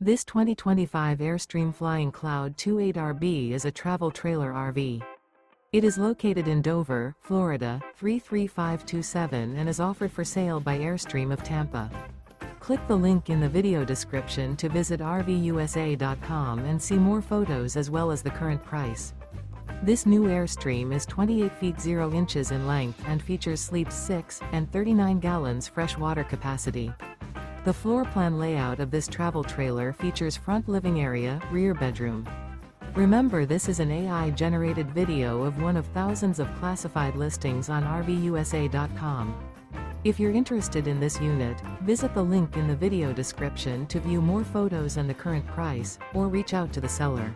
This 2025 Airstream Flying Cloud 28RB is a travel trailer RV. It is located in Dover, Florida, 33527 and is offered for sale by Airstream of Tampa. Click the link in the video description to visit RVUSA.com and see more photos as well as the current price. This new Airstream is 28 feet 0 inches in length and features sleeps 6 and 39 gallons fresh water capacity. The floor plan layout of this travel trailer features front living area, rear bedroom. Remember, this is an AI-generated video of one of thousands of classified listings on RVUSA.com. If you're interested in this unit, visit the link in the video description to view more photos and the current price, or reach out to the seller.